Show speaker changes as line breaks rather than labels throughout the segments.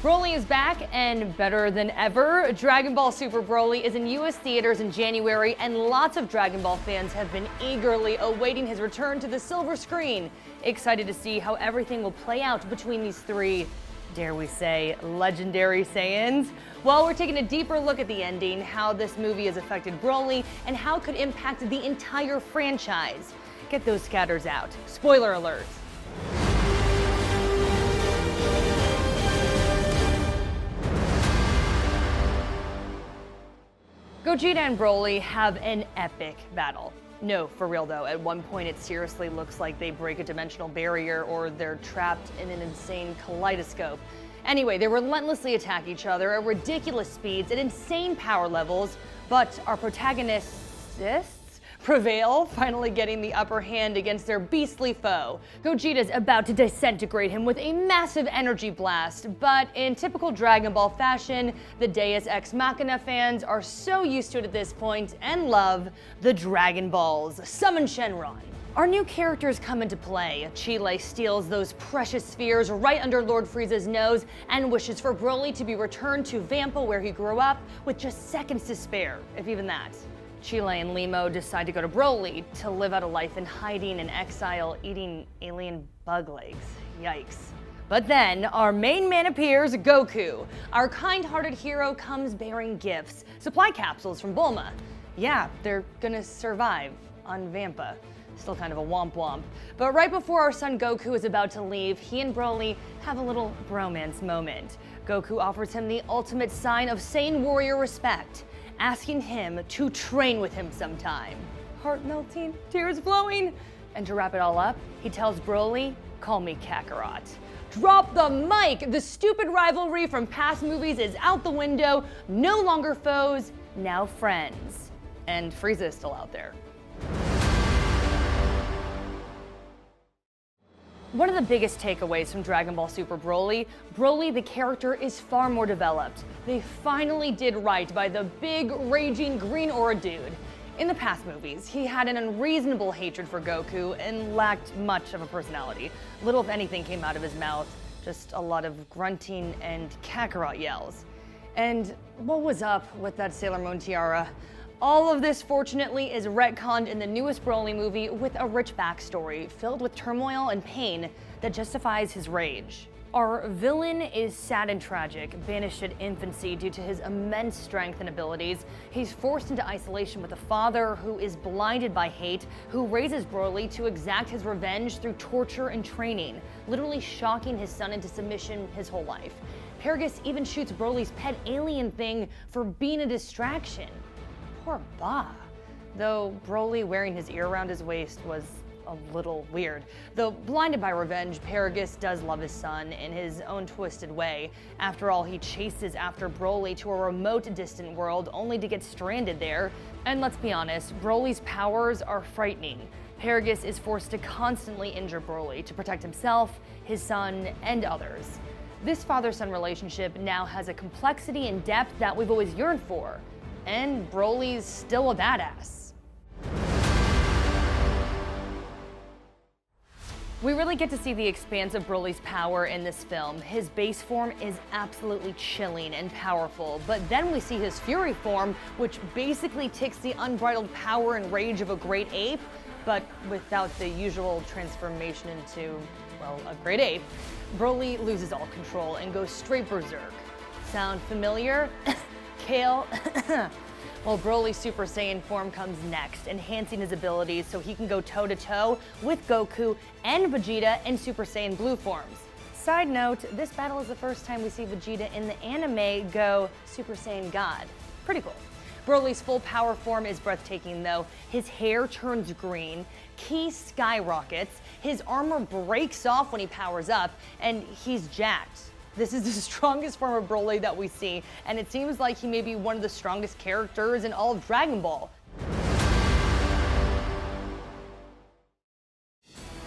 Broly is back and better than ever. Dragon Ball Super Broly is in US theaters in January, and lots of Dragon Ball fans have been eagerly awaiting his return to the silver screen. Excited to see how everything will play out between these three, dare we say, legendary Saiyans. Well, we're taking a deeper look at the ending, how this movie has affected Broly, and how it could impact the entire franchise. Get those scatters out. Spoiler alert. Vegeta and Broly have an epic battle. No, for real though, at one point it seriously looks like they break a dimensional barrier or they're trapped in an insane kaleidoscope. Anyway, they relentlessly attack each other at ridiculous speeds at insane power levels, but our protagonists prevail, finally getting the upper hand against their beastly foe. Gogeta's about to disintegrate him with a massive energy blast, but in typical Dragon Ball fashion, the Deus Ex Machina fans are so used to it at this point and love the Dragon Balls. Summon Shenron. Our new characters come into play. Chile steals those precious spheres right under Lord Frieza's nose and wishes for Broly to be returned to Vampa where he grew up with just seconds to spare, if even that. Chile and Limo decide to go to Broly to live out a life in hiding and exile, eating alien bug legs. Yikes. But then, our main man appears, Goku. Our kind-hearted hero comes bearing gifts, supply capsules from Bulma. Yeah, they're gonna survive on Vampa. Still kind of a womp-womp. But right before our son Goku is about to leave, he and Broly have a little bromance moment. Goku offers him the ultimate sign of Saiyan warrior respect, asking him to train with him sometime. Heart melting, tears flowing. And to wrap it all up, he tells Broly, call me Kakarot. Drop the mic! The stupid rivalry from past movies is out the window. No longer foes, now friends. And Frieza is still out there. One of the biggest takeaways from Dragon Ball Super Broly, the character is far more developed. They finally did right by the big, raging green aura dude. In the past movies, he had an unreasonable hatred for Goku and lacked much of a personality. Little if anything came out of his mouth, just a lot of grunting and Kakarot yells. And what was up with that Sailor Moon tiara? All of this, fortunately, is retconned in the newest Broly movie with a rich backstory filled with turmoil and pain that justifies his rage. Our villain is sad and tragic, banished at infancy due to his immense strength and abilities. He's forced into isolation with a father who is blinded by hate, who raises Broly to exact his revenge through torture and training, literally shocking his son into submission his whole life. Paragus even shoots Broly's pet alien thing for being a distraction. Poor Ba. Though Broly wearing his ear around his waist was a little weird. Though blinded by revenge, Paragus does love his son in his own twisted way. After all, he chases after Broly to a remote, distant world only to get stranded there. And let's be honest, Broly's powers are frightening. Paragus is forced to constantly injure Broly to protect himself, his son, and others. This father-son relationship now has a complexity and depth that we've always yearned for. And Broly's still a badass. We really get to see the expanse of Broly's power in this film. His base form is absolutely chilling and powerful, but then we see his fury form, which basically takes the unbridled power and rage of a great ape, but without the usual transformation into, well, a great ape. Broly loses all control and goes straight berserk. Sound familiar? Kale. Well, Broly's Super Saiyan form comes next, enhancing his abilities so he can go toe-to-toe with Goku and Vegeta in Super Saiyan Blue forms. Side note, this battle is the first time we see Vegeta in the anime go Super Saiyan God. Pretty cool. Broly's full power form is breathtaking though. His hair turns green, ki skyrockets, his armor breaks off when he powers up, and he's jacked. This is the strongest form of Broly that we see, and it seems like he may be one of the strongest characters in all of Dragon Ball.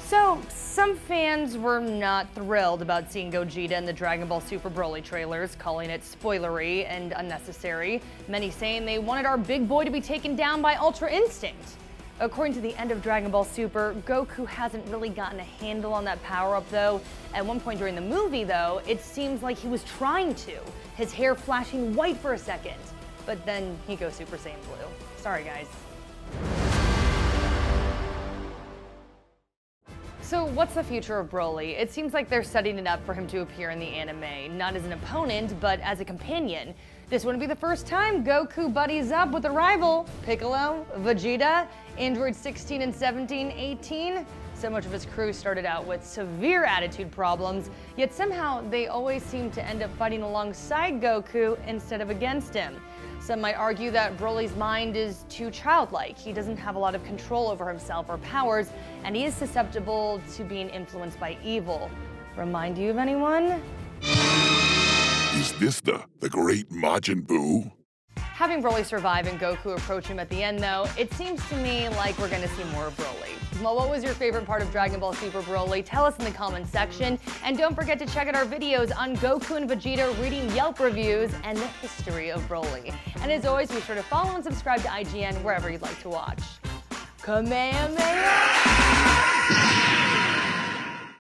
So, some fans were not thrilled about seeing Gogeta in the Dragon Ball Super Broly trailers, calling it spoilery and unnecessary. Many saying they wanted our big boy to be taken down by Ultra Instinct. According to the end of Dragon Ball Super, Goku hasn't really gotten a handle on that power-up though. At one point during the movie though, it seems like he was trying to. His hair flashing white for a second. But then he goes Super Saiyan Blue. Sorry guys. So what's the future of Broly? It seems like they're setting it up for him to appear in the anime, not as an opponent, but as a companion. This wouldn't be the first time Goku buddies up with a rival. Piccolo, Vegeta, Android 16 and 17, 18. So much of his crew started out with severe attitude problems, yet somehow they always seem to end up fighting alongside Goku instead of against him. Some might argue that Broly's mind is too childlike. He doesn't have a lot of control over himself or powers, and he is susceptible to being influenced by evil. Remind you of anyone?
Is this the great Majin Buu?
Having Broly survive and Goku approach him at the end though, it seems to me like we're gonna see more of Broly. Well, what was your favorite part of Dragon Ball Super Broly? Tell us in the comments section. And don't forget to check out our videos on Goku and Vegeta reading Yelp reviews and the history of Broly. And as always, be sure to follow and subscribe to IGN wherever you'd like to watch. Kamehameha!